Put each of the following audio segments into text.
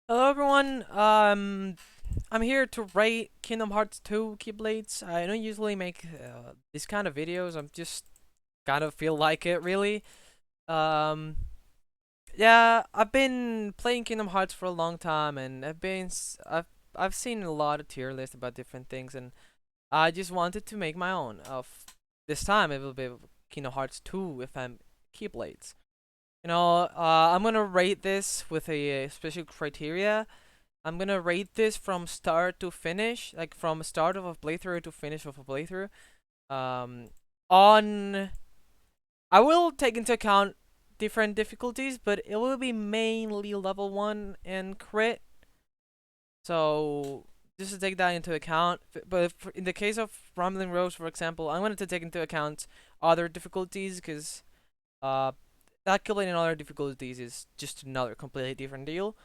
Hello everyone. I'm here to rate Kingdom Hearts 2 Keyblades. I don't usually make these kind of videos. I'm just kind of feel like it really. Um, yeah, I've been playing Kingdom Hearts for a long time, and I've seen a lot of tier lists about different things, and I just wanted to make my own. Of this time, it will be Kingdom Hearts 2 with Keyblades. I'm gonna rate this with a special criteria. I'm gonna rate this from start to finish, like from start of a playthrough to finish of a playthrough. Um, on I will take into account different difficulties, but it will be mainly level 1 and crit. So just to take that into account. But in the case of Rumbling Rose, for example, I'm going to take into account other difficulties because uh, calculating other difficulties is just another completely different deal.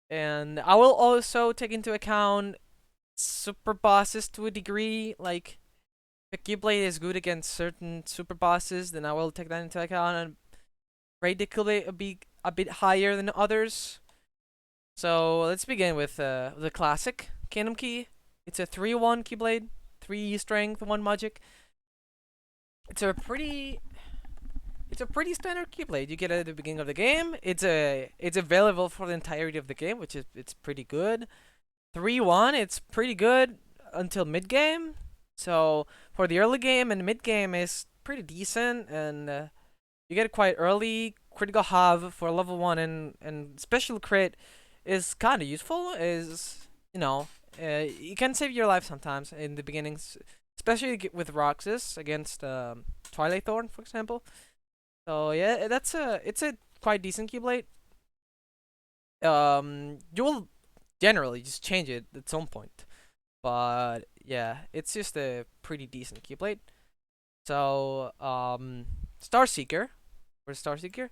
And I will also take into account super bosses to a degree. Like, if Keyblade is good against certain super bosses, then I will take that into account and rate the Keyblade a bit higher than others. So let's begin with the classic Kingdom Key. It's a 3-1 Keyblade, 3 strength, 1 magic. It's a pretty it's a pretty standard Keyblade. You get it at the beginning of the game. It's available for the entirety of the game, which is it's pretty good. 3-1, it's pretty good until mid game. So for the early game and mid game is pretty decent, and you get it quite early. Critical Halve for level 1 and special crit is kind of useful. You can save your life sometimes in the beginnings, especially with Roxas against Twilight Thorn, for example. So yeah, it's a quite decent Keyblade. You will generally just change it at some point. But yeah, it's just a pretty decent Keyblade. So Starseeker for Starseeker,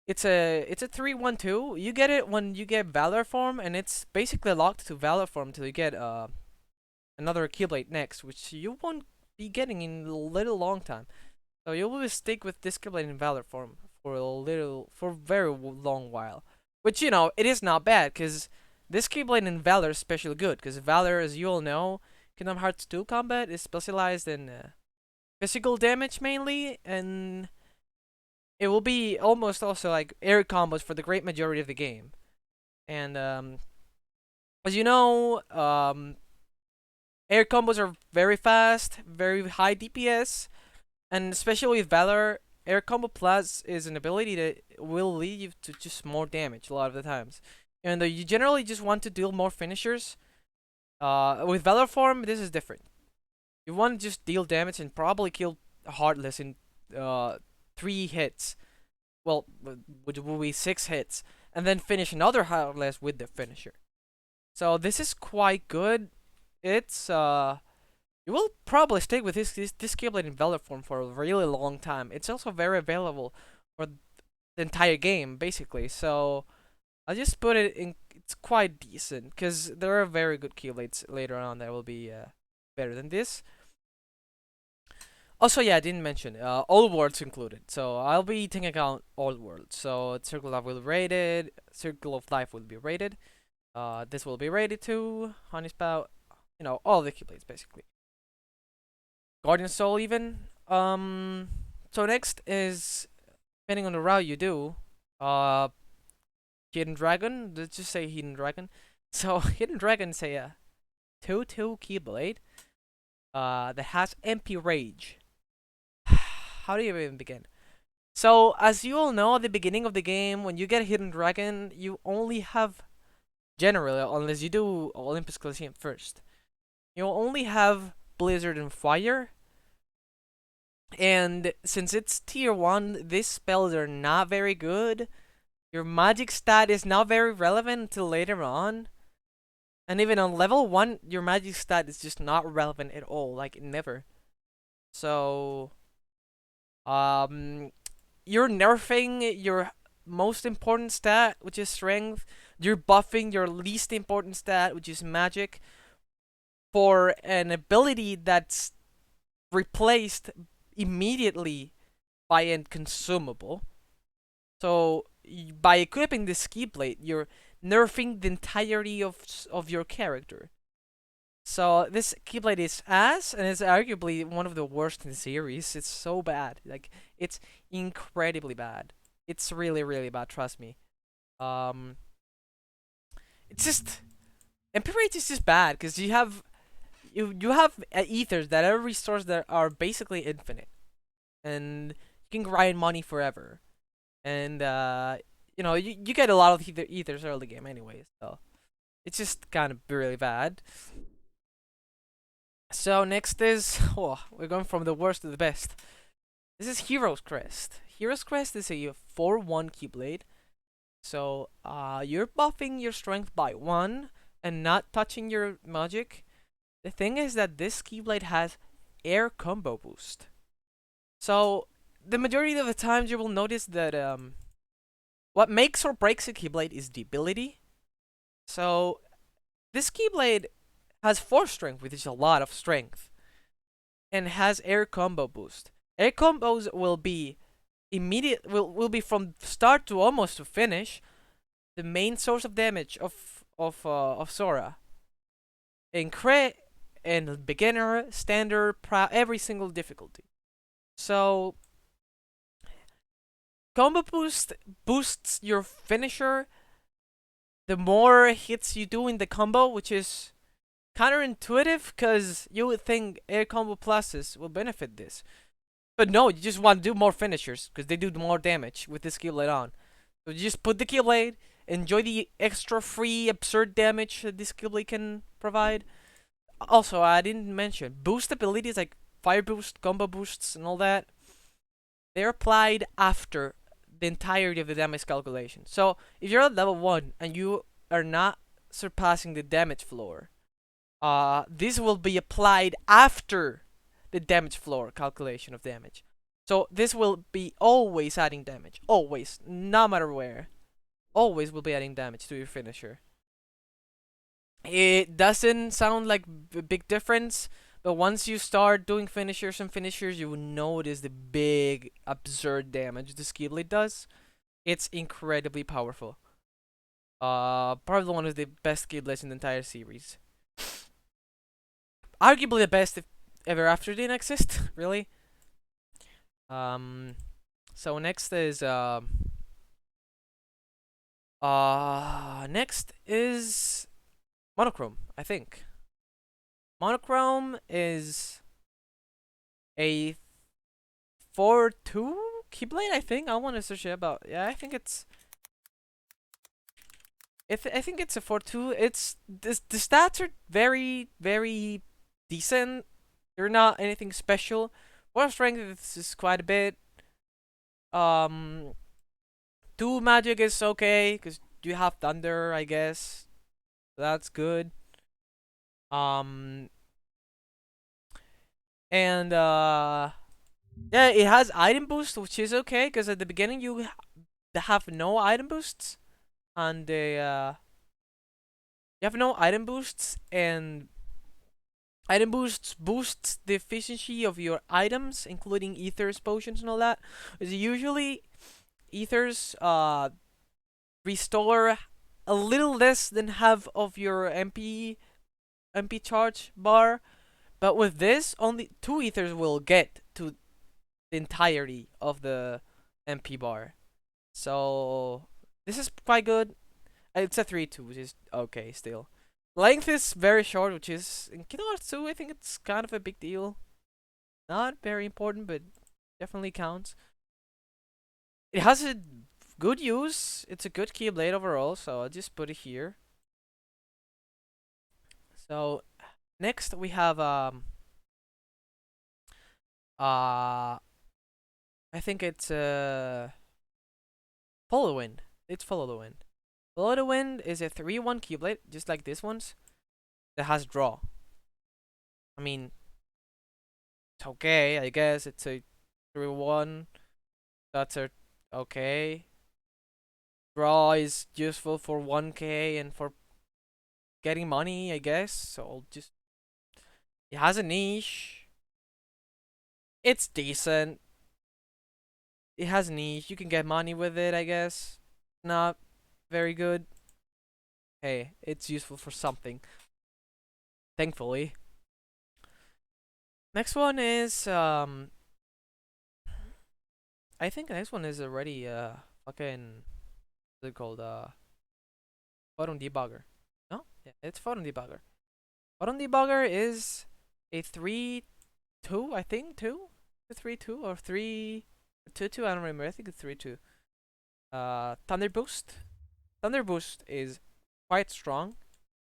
it's a 3-1-2. You get it when you get Valor form, and it's basically locked to Valor form till you get another Keyblade next, which you won't be getting in a little long time. So you'll always stick with this Keyblade in Valor form for a very long while. Which, it is not bad, because this Keyblade in Valor is especially good, because Valor, as you all know, Kingdom Hearts 2 combat is specialized in physical damage mainly, and it will be almost also like air combos for the great majority of the game. And as you know, air combos are very fast, very high DPS, and especially with Valor, Air Combo Plus is an ability that will lead you to just more damage a lot of the times. And you generally just want to deal more finishers. With Valor form, this is different. You want to just deal damage and probably kill Heartless in 3 hits. Well, which will be 6 hits, and then finish another Heartless with the finisher. So this is quite good. It's You will probably stick with this Keyblade in Valor form for a really long time. It's also very available for the entire game, basically. So I'll just put it in. It's quite decent because there are very good Keyblades later on that will be better than this. Also, yeah, I didn't mention all worlds included. So I'll be taking account all worlds. So Circle of Life will be rated. Circle of Life will be rated. This will be rated too. Honey Spout. All the Keyblades basically. Guardian Soul even. So next is, depending on the route you do, uh, Hidden Dragon. Let's just say Hidden Dragon. So Hidden Dragon is a 2-2 Keyblade that has MP Rage. How do you even begin? So as you all know, at the beginning of the game, when you get Hidden Dragon, you only have, generally, unless you do Olympus Coliseum first, you only have Blizzard and Fire. And since it's tier 1, these spells are not very good. Your magic stat is not very relevant until later on. And even on level 1, your magic stat is just not relevant at all, like never. So, um, you're nerfing your most important stat, which is strength. You're buffing your least important stat, which is magic, for an ability that's replaced immediately by a consumable. So by equipping this Keyblade, you're nerfing the entirety of your character. So this Keyblade is ass, and it's arguably one of the worst in the series. It's so bad. Like, it's incredibly bad. It's really, really bad. Trust me. Um, it's just MP rate is just bad because you have ethers that are resources that are basically infinite, and you can grind money forever. And you get a lot of ethers early game anyways. So it's just kind of really bad. So next is we're going from the worst to the best. This is Hero's Crest. Hero's Crest is a 4-1 Keyblade. So you're buffing your strength by 1 and not touching your magic. The thing is that this Keyblade has air combo boost. So the majority of the times you will notice that what makes or breaks a Keyblade is the ability. So this Keyblade has 4 strength, which is a lot of strength, and has air combo boost. Air combos will be will be from start to almost to finish the main source of damage of Sora. In crit and beginner, standard, every single difficulty. So combo boost boosts your finisher the more hits you do in the combo, which is counterintuitive because you would think air combo pluses will benefit this. But no, you just want to do more finishers because they do more damage with this Keyblade on. So you just put the Keyblade, enjoy the extra free absurd damage that this Keyblade can provide. Also, I didn't mention boost abilities like fire boost, combo boosts, and all that. They're applied after the entirety of the damage calculation. So if you're at level 1 and you are not surpassing the damage floor, this will be applied after the damage floor calculation of damage. So this will be always adding damage. Always. No matter where. Always will be adding damage to your finisher. It doesn't sound like a big difference, but once you start doing finishers and finishers, you will notice the big, absurd damage this Keyblade does. It's incredibly powerful. Probably one of the best Keyblades in the entire series. Arguably the best if ever after didn't exist, really. So next is next is Monochrome, I think. Monochrome is a 4-2 Keyblade, I think. I want to search it about. Yeah, I think it's I think it's a 4-2. It's the stats are very, very decent. They're not anything special. War strength is quite a bit. 2 magic is okay because you have thunder, I guess. That's good. And yeah, it has item boost, which is okay because at the beginning you have no item boosts, and you have no item boosts, and item boosts the efficiency of your items, including ethers, potions, and all that. Because usually ethers restore a little less than half of your MP charge bar, but with this, only 2 ethers will get to the entirety of the MP bar. So this is quite good. It's a 3-2, which is okay still. Length is very short, which is in Kingdom Hearts 2, I think it's kind of a big deal. Not very important, but definitely counts. It has a good use. It's a good Keyblade overall, so I'll just put it here. So next we have I think it's Follow the Wind. It's Follow the Wind. Follow the Wind is a 3-1 Keyblade, just like this one's, that has draw. I mean, it's okay, I guess. It's a 3-1. That's a okay. Draw is useful for 1k and for getting money, I guess. So I'll just. It has a niche. It's decent. It has a niche. You can get money with it, I guess. Not very good. hey, it's useful for something. Thankfully. Next one is I think the next one is already fucking what's it called photon debugger. No, yeah, it's photon debugger. Photon debugger is a 3-2, I think 3-2 or 3-2-2. I don't remember. I think it's 3-2. Thunder boost. Thunder boost is quite strong.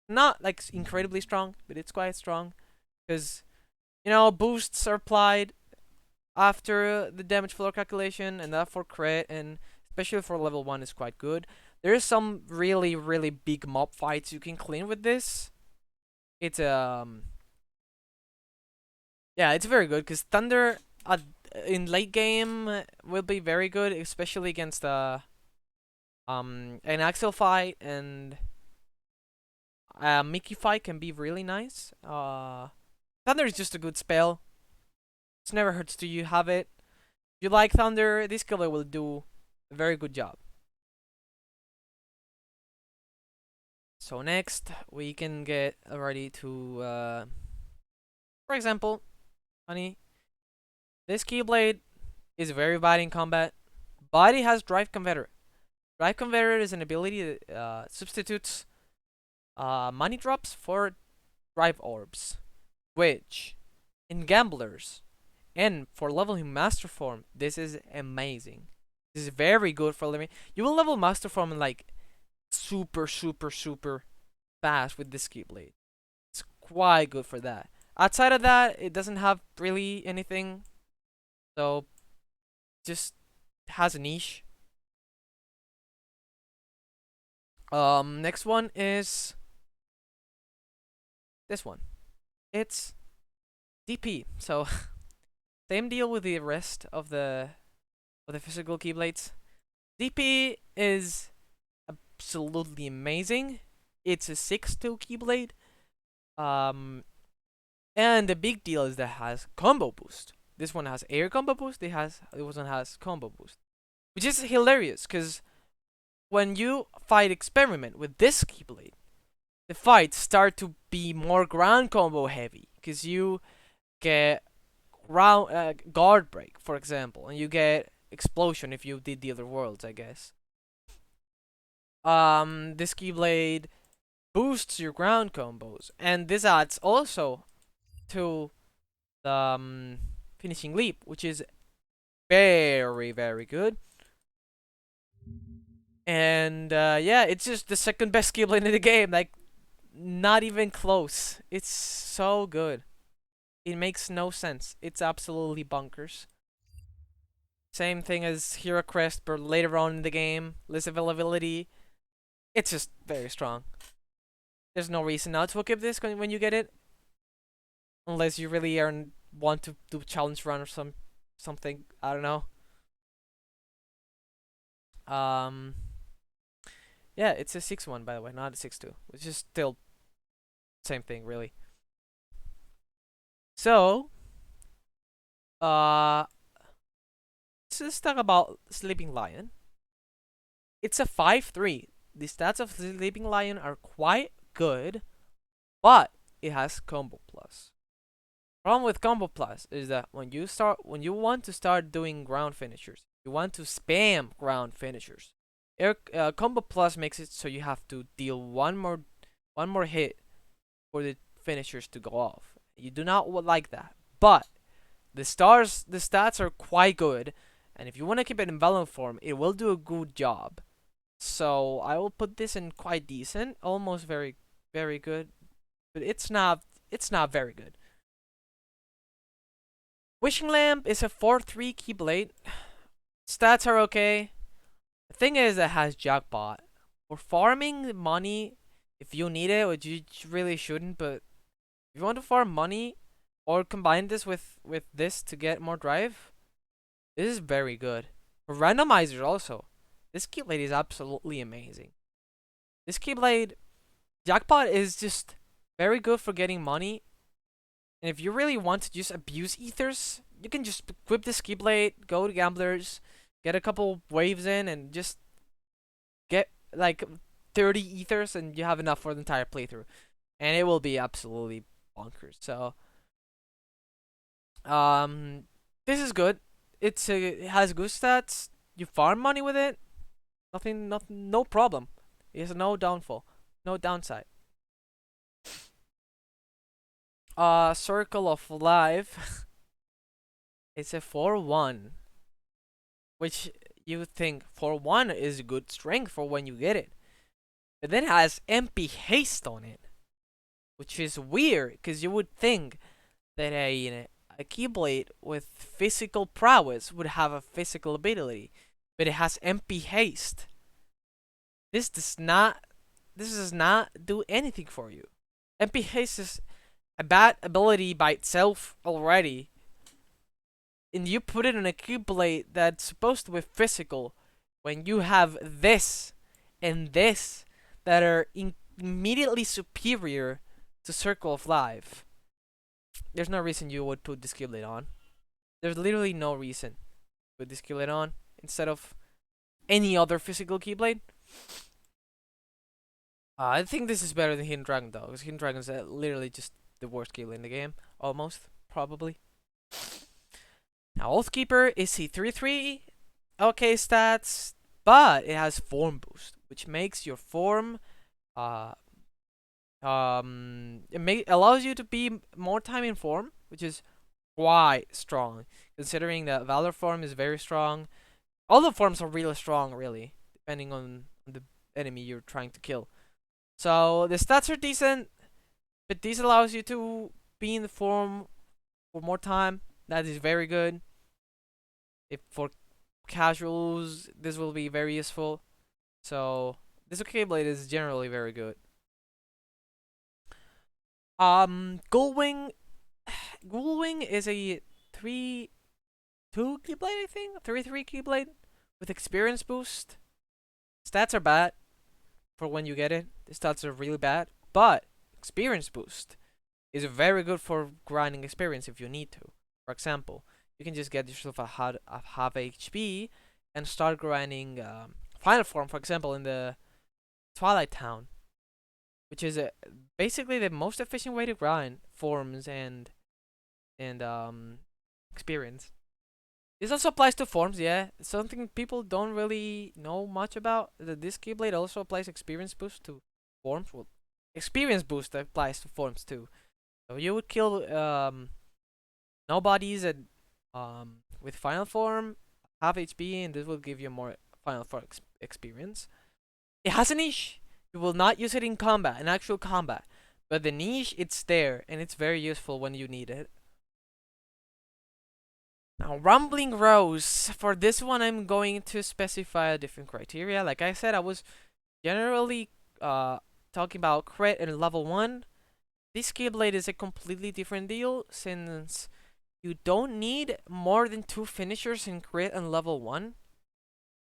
Not like incredibly strong, but it's quite strong because boosts are applied after the damage floor calculation, and that for crit, and especially for level 1 is quite good. There is some really, really big mob fights you can clean with this. It's yeah, it's very good because Thunder in late game will be very good, especially against an Axel fight, and Mickey fight can be really nice. Thunder is just a good spell. It never hurts to you have it. If you like Thunder, this killer will do a very good job. So next, we can get ready to, for example, honey, this Keyblade is very bad in combat, but it has Drive Converter. Drive Converter is an ability that substitutes money drops for Drive Orbs, which, in Gamblers, and for leveling Master Form, this is amazing. This is very good for leveling. You will level Master Form in like super, super, super fast with this Keyblade. It's quite good for that. Outside of that, it doesn't have really anything. So, just has a niche. Next one is this one. It's DP. So, same deal with the rest of the physical Keyblades. DP is absolutely amazing. It's a 6-2 Keyblade. And the big deal is that it has combo boost. This one has air combo boost. This one has combo boost, which is hilarious because when you fight Experiment with this Keyblade, the fights start to be more ground combo heavy because you get guard break, for example, and you get explosion if you did the other worlds, I guess. This Keyblade boosts your ground combos, and this adds also to the finishing leap, which is very, very good. And yeah, it's just the second best Keyblade in the game. Like, not even close. It's so good. It makes no sense. It's absolutely bonkers. Same thing as Edelcrest, but later on in the game, less availability. It's just very strong. There's no reason not to equip this when you get it, unless you really want to do challenge run or something. I don't know. Yeah, it's a 6-1 by the way, not a 6-2, which is still same thing really. So, let's just talk about Sleeping Lion. It's a 5-3. The stats of Sleeping Lion are quite good, but it has Combo Plus. Problem with Combo Plus is that when you want to start doing ground finishers, you want to spam ground finishers. Combo Plus makes it so you have to deal one more hit for the finishers to go off. You do not like that, but the stats are quite good, and if you want to keep it in Valiant form, it will do a good job. So I will put this in quite decent, almost very, very good, but it's not very good. Wishing Lamp is a 4-3 Keyblade. Stats are okay. The thing is, it has Jackpot. For farming money, if you need it, which you really shouldn't, but if you want to farm money or combine this with this to get more drive, this is very good. For randomizers also, this Keyblade is absolutely amazing. This Keyblade, Jackpot is just very good for getting money. And if you really want to just abuse ethers, you can just equip this Keyblade, go to Gamblers, get a couple waves in, and just get like 30 ethers and you have enough for the entire playthrough, and it will be absolutely bonkers. So um, this is good. It has good stats. You farm money with it. Nothing, no problem. It has no downfall, no downside. Circle of Life. It's a 4/1, which you would think 4/1 is good strength for when you get it. But then it has MP haste on it, which is weird because you would think that a Keyblade with physical prowess would have a physical ability, but it has MP haste. This does not do anything for you. MP haste is a bad ability by itself already, and you put it in a Keyblade that's supposed to be physical, when you have this and this that are immediately superior to Circle of Life. There's no reason you would put this Keyblade on. There's literally no reason to put this Keyblade on instead of any other physical Keyblade. I think this is better than Hidden Dragon though, because Hidden Dragon is literally just the worst Keyblade in the game, almost, probably. Now, Oathkeeper is C3/3, okay stats, but it has Form Boost, which makes your form, allows you to be more time in form, which is quite strong, considering that Valor form is very strong. All the forms are really strong, really, depending on the enemy you're trying to kill. So the stats are decent, but this allows you to be in the form for more time. That is very good. If for casuals, this will be very useful. So this Keyblade is generally very good. Gullwing, Gullwing is a 3/2 Keyblade, I think, 3/3 Keyblade with experience boost. Stats are bad for when you get it. The stats are really bad, but experience boost is very good for grinding experience if you need to. For example, you can just get yourself a half HP and start grinding Final Form, for example, in the Twilight Town, which is basically the most efficient way to grind forms and experience. This also applies to forms, yeah. Something people don't really know much about. This Keyblade also applies experience boost to forms. Well, experience boost applies to forms too. So you would kill nobodies at with final form, half HP, and this will give you more final form experience. It has a niche. You will not use it in combat, in actual combat, but the niche, it's there and it's very useful when you need it. Now, Rumbling Rose. For this one, I'm going to specify a different criteria. Like I said, I was generally talking about Crit and Lv1. This Keyblade is a completely different deal, since you don't need more than 2 finishers in Crit and Lv1.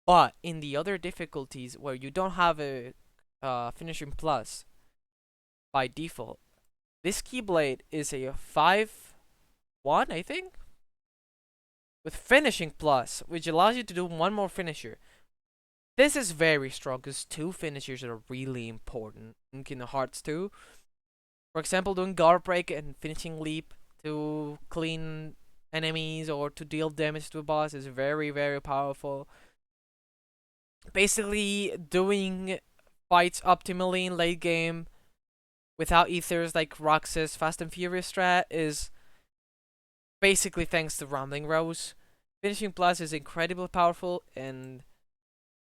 But in the other difficulties where you don't have a finishing plus by default, this Keyblade is a 5/1, I think, with finishing plus, which allows you to do one more finisher. This is very strong because 2 finishers are really important in Kingdom Hearts 2. For example, doing guard break and finishing leap to clean enemies or to deal damage to a boss is very, very powerful. Basically, doing fights optimally in late game without ethers like Roxas Fast and Furious strat is basically thanks to Rumbling Rose. Finishing plus is incredibly powerful, and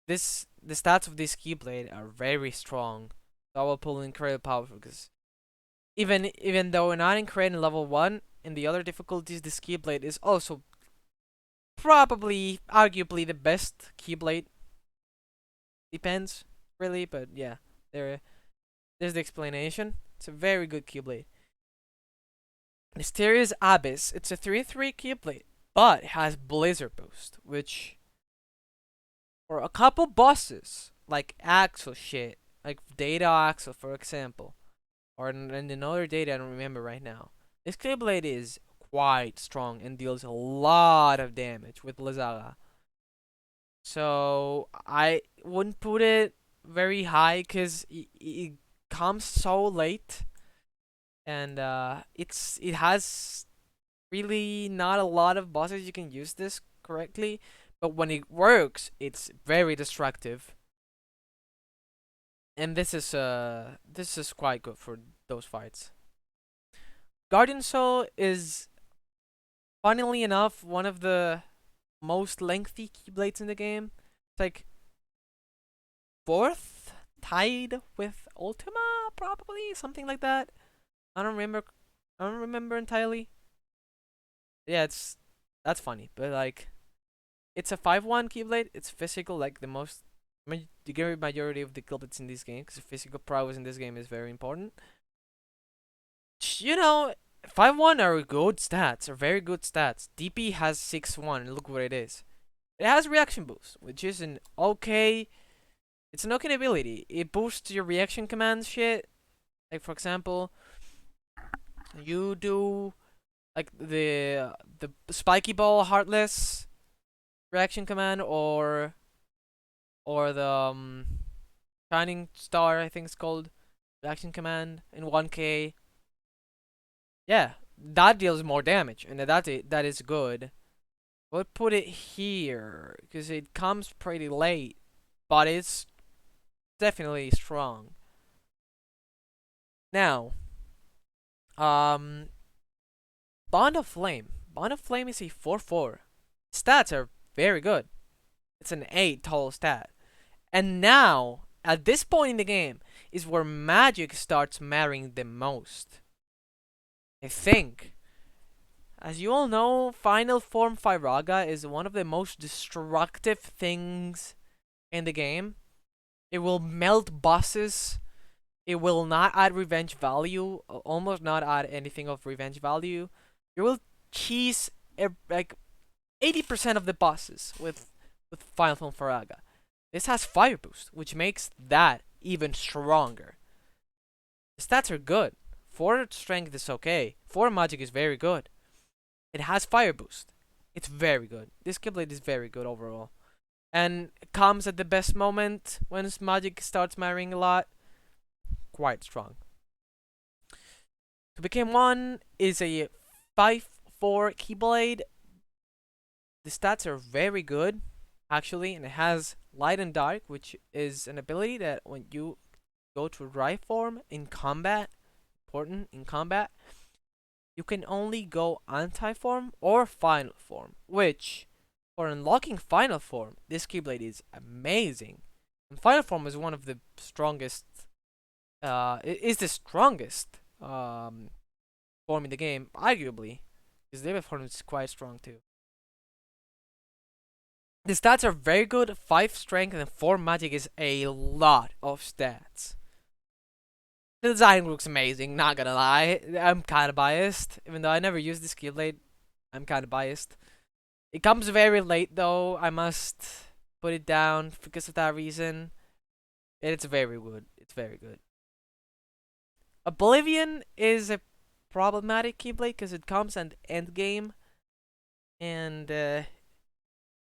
the stats of this Keyblade are very strong. So I will pull incredibly powerful because even though we're not in Crit and Lv1, in the other difficulties, this Keyblade is also probably, arguably, the best Keyblade. Depends, really, but yeah, there's the explanation. It's a very good Keyblade. Mysterious Abyss. It's a 3/3 Keyblade, but it has Blizzard Boost, which for a couple bosses, like Axel shit, like Data Axel, for example, or in another Data I don't remember right now, this Keyblade is quite strong and deals a lot of damage with Lizaga. So I wouldn't put it very high because it comes so late, and it has really not a lot of bosses you can use this correctly, but when it works, it's very destructive. And this is quite good for those fights. Guardian Soul is, funnily enough, one of the most lengthy Keyblades in the game. It's like fourth, tied with Ultima, probably something like that. I don't remember. I don't remember entirely. Yeah, that's funny, but like it's a 5-1 Keyblade. It's physical, like the great majority of the Keyblades in this game, because physical prowess in this game is very important. You know, 5-1 are good stats, are very good stats. DP has 6-1. Look what it is. It has reaction boost, which is an okay. It's an okay ability. It boosts your reaction command shit. Like for example, you do like the spiky ball heartless reaction command, or the shining star, I think it's called, reaction command in 1K. Yeah, that deals more damage, and that is good. We'll put it here because it comes pretty late, but it's definitely strong. Now, um, Bond of Flame. Bond of Flame is a 4/4. Stats are very good. It's an 8 total stat. And now, at this point in the game, is where magic starts mattering the most. I think. As you all know, Final Form Firaga is one of the most destructive things in the game. It will melt bosses. It will not add revenge value, almost not add anything of revenge value. It will cheese like 80% of the bosses with Final Form Firaga. This has Fire Boost, which makes that even stronger. The stats are good. 4 strength is okay. 4 magic is very good. It has Fire Boost. It's very good. This Keyblade is very good overall. And it comes at the best moment when its magic starts mattering a lot. Quite strong. To Become One is a 5/4 Keyblade. The stats are very good, actually, and it has Light and Dark, which is an ability that when you go to Drive form in combat, important in combat, you can only go anti-form or final form, which, for unlocking final form, this Keyblade is amazing. And final form is one of the strongest, it is the strongest form in the game, arguably, because the form is quite strong too. The stats are very good. 5 strength and 4 magic is a lot of stats. The design looks amazing, not gonna lie. I'm kinda biased. Even though I never used this Keyblade, I'm kinda biased. It comes very late though, I must put it down because of that reason. It's very good. It's very good. Oblivion is a problematic Keyblade because it comes at end game. And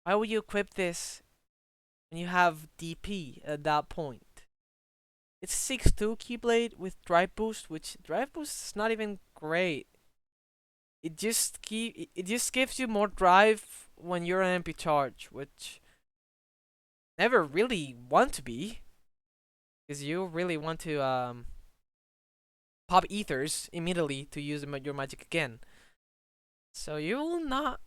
why would you equip this when you have DP at that point? It's 6/2 Keyblade with Drive Boost, which Drive Boost is not even great. It just gives you more drive when you're an MP charge, which never really want to be, because you really want to pop ethers immediately to use your magic again. So you will not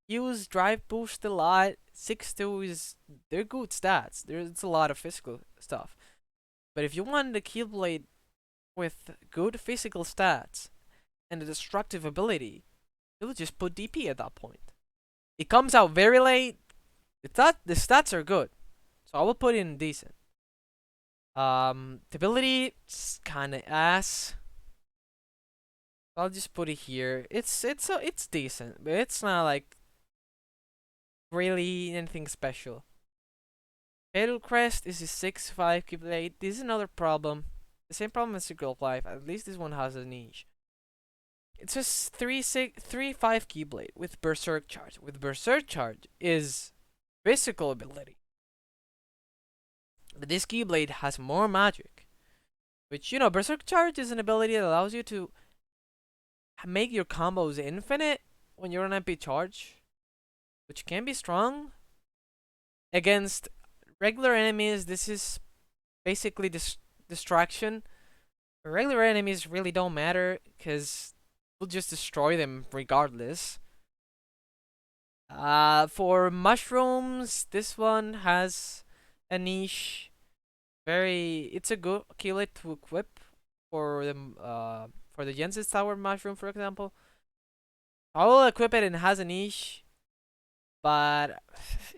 use Drive Boost a lot. 6/2 they're good stats. There's a lot of physical stuff. But if you want a Keyblade with good physical stats and a destructive ability, you'll just put DP at that point. It comes out very late. The stats are good, so I will put it in decent. The ability is kind of ass. I'll just put it here. It's decent, but it's not like really anything special. Edelcrest is a 6/5 Keyblade. This is another problem. The same problem as Circle of Life. At least this one has a niche. It's just 3/5 Keyblade with Berserk Charge. With Berserk Charge is physical ability. But this Keyblade has more magic, which, you know, Berserk Charge is an ability that allows you to make your combos infinite when you're on MP charge, which can be strong. Against regular enemies, this is basically distraction. Regular enemies really don't matter because we'll just destroy them regardless. For mushrooms, this one has a niche. It's a good Keyblade to equip for the Jensen's Tower mushroom, for example. I will equip it and it has a niche, but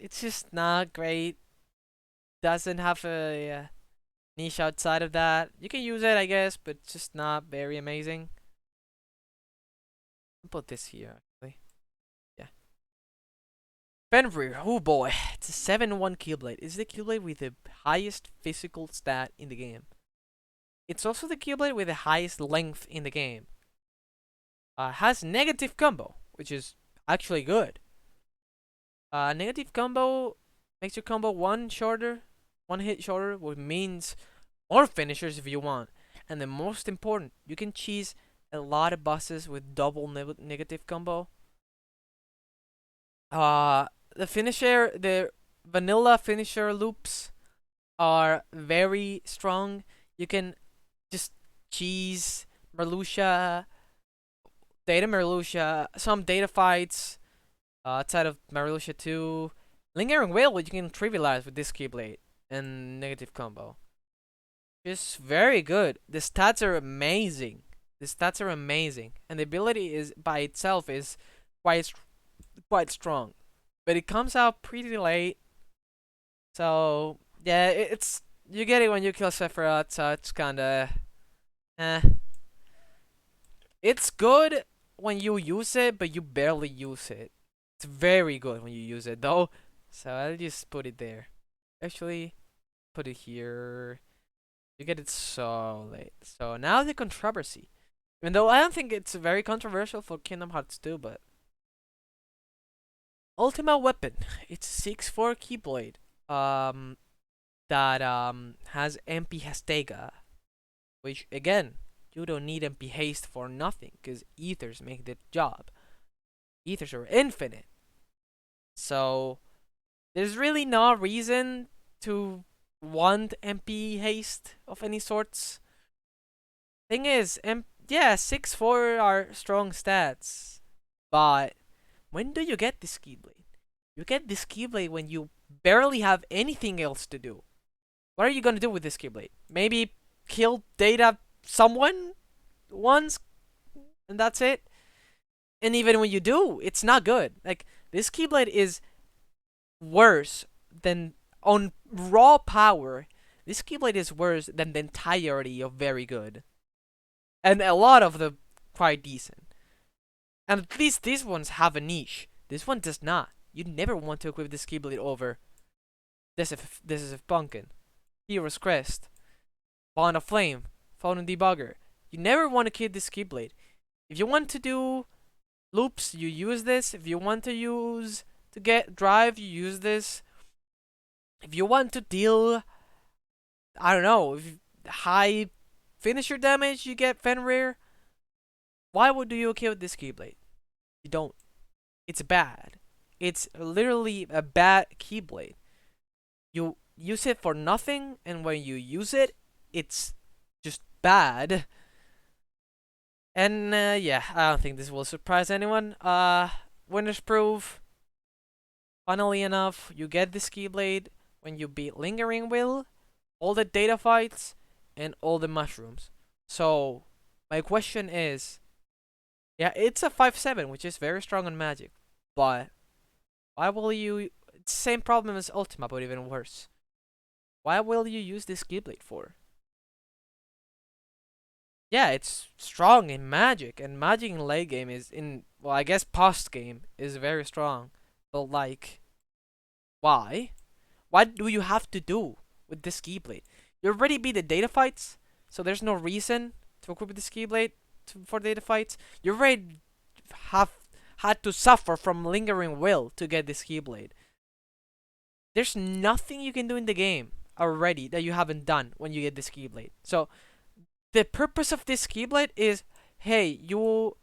it's just not great. Doesn't have a niche outside of that. You can use it, I guess, but it's just not very amazing. I'll put this here, actually. Yeah. Fenrir, oh boy. It's a 7-1 Keyblade. It's the Keyblade with the highest physical stat in the game. It's also the Keyblade with the highest length in the game. Has negative combo, which is actually good. Negative combo makes your combo one hit shorter, which means more finishers if you want. And the most important, you can cheese a lot of bosses with double negative combo. The vanilla finisher loops are very strong. You can just cheese Merlucia, some data fights outside of Merlucia 2. Lingering Whale, which you can trivialize with this Keyblade and negative combo. Just very good. The stats are amazing. And the ability is by itself is quite strong, but it comes out pretty late. So yeah, it's you get it when you kill Sephiroth, so it's kinda, eh. It's good when you use it, but you barely use it. It's very good when you use it though. So I'll just put it there. Actually, put it here. You get it so late. So now the controversy. Even though I don't think it's very controversial for Kingdom Hearts 2, but Ultimate Weapon. It's a 6-4 Keyblade. That has MP Hastega, which again, you don't need MP Haste for nothing, because Ethers make the job. Ethers are infinite. So there's really no reason to want MP Haste of any sorts. Thing is, yeah, 6-4 are strong stats, but when do you get this Keyblade? You get this Keyblade when you barely have anything else to do. What are you gonna do with this Keyblade? Maybe kill Data someone once, and that's it? And even when you do, it's not good. Like, this Keyblade is worse than, on raw power, this Keyblade is worse than the entirety of Very Good. And a lot of them quite decent. And at least these ones have a niche. This one does not. You never want to equip this Keyblade over this is a Pumpkin, Hero's Crest, Bond of Flame, Phone Debugger. You never want to keep this Keyblade. If you want to do loops, you use this. If you want to get drive, you use this. If you want to deal, I don't know, high finisher damage, you get Fenrir. Why would you kill this Keyblade? You don't. It's bad. It's literally a bad Keyblade. You use it for nothing, and when you use it, it's just bad. And yeah, I don't think this will surprise anyone. Winner's proof. Funnily enough, you get this Keyblade when you beat Lingering Will, all the data fights, and all the mushrooms. So my question is, yeah, it's a 5-7, which is very strong on magic, but why will you? It's the same problem as Ultima, but even worse. Why will you use this Keyblade for? Yeah, it's strong in magic, and magic in late game is well, I guess post game is very strong. But like, why? What do you have to do with this Keyblade? You already beat the data fights, so there's no reason to equip this Keyblade for data fights. You already have had to suffer from Lingering Will to get this Keyblade. There's nothing you can do in the game already that you haven't done when you get this Keyblade. So the purpose of this Keyblade is, hey, you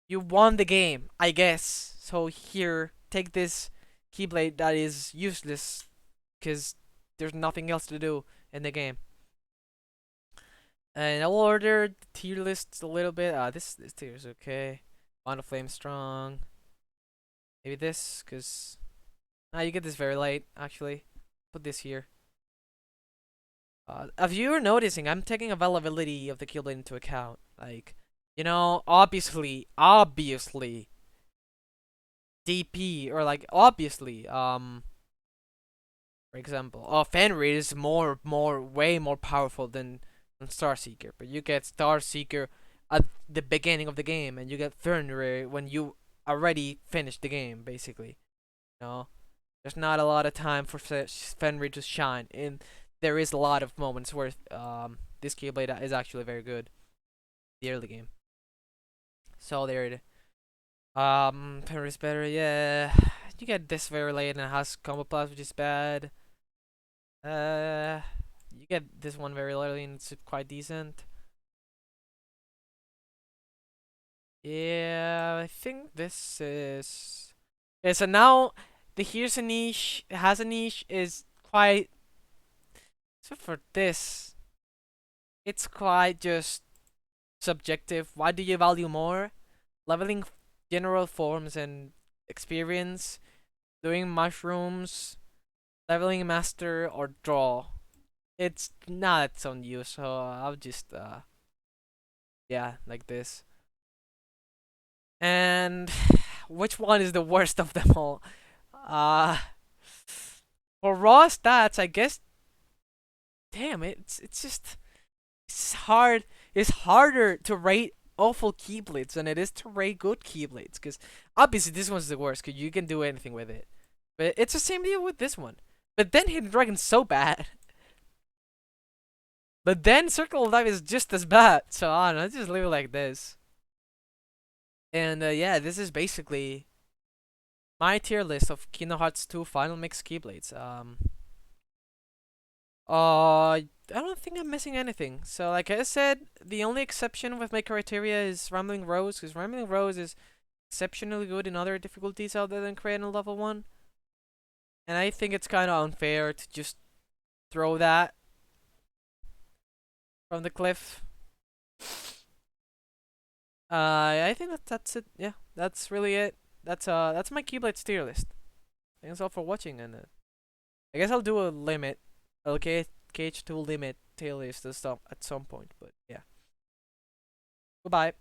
won the game, I guess. So here, take this Keyblade that is useless because there's nothing else to do in the game. And I'll order the tier list a little bit. This tier is okay. Mono Flame Strong. Maybe this, cause you get this very late. Actually, put this here. If you're noticing, I'm taking availability of the Keyblade into account. Like, obviously, DP or like obviously, for example, Fenrir is way more powerful than Star Seeker, but you get Star Seeker at the beginning of the game, and you get Fenrir when you already finished the game, basically. There's not a lot of time for Fenrir to shine, and there is a lot of moments where this Keyblade is actually very good, the early game. So there it is. Fenrir is better, yeah. You get this very late and it has combo plus, which is bad. You get this one very early and it's quite decent. Yeah, I think this is. Yeah, so now the here's a niche, has a niche is quite. So for this, it's quite just subjective. Why do you value more? Leveling general forms and experience, doing mushrooms, leveling master, or draw. It's not its own use, so I'll just yeah, like this. And which one is the worst of them all? Uh for raw stats, I guess. Damn, it's just it's hard. It's harder to rate awful Keyblades than it is to rate good Keyblades. Because obviously this one's the worst, because you can do anything with it. But it's the same deal with this one. But then Hidden Dragon's so bad. But then Circle of Life is just as bad. So I don't know, let's just leave it like this. And yeah, this is basically my tier list of Kingdom Hearts 2 Final Mix Keyblades. I don't think I'm missing anything. So like I said, the only exception with my criteria is Rambling Rose, because Rambling Rose is exceptionally good in other difficulties other than Crit and Lv1. And I think it's kind of unfair to just throw that from the cliff. I think that's it. Yeah, that's really it. That's my Keyblade tier list. Thanks all for watching, and I guess I'll do a limit. Okay, KH2 limit tier list at some point. But yeah, goodbye.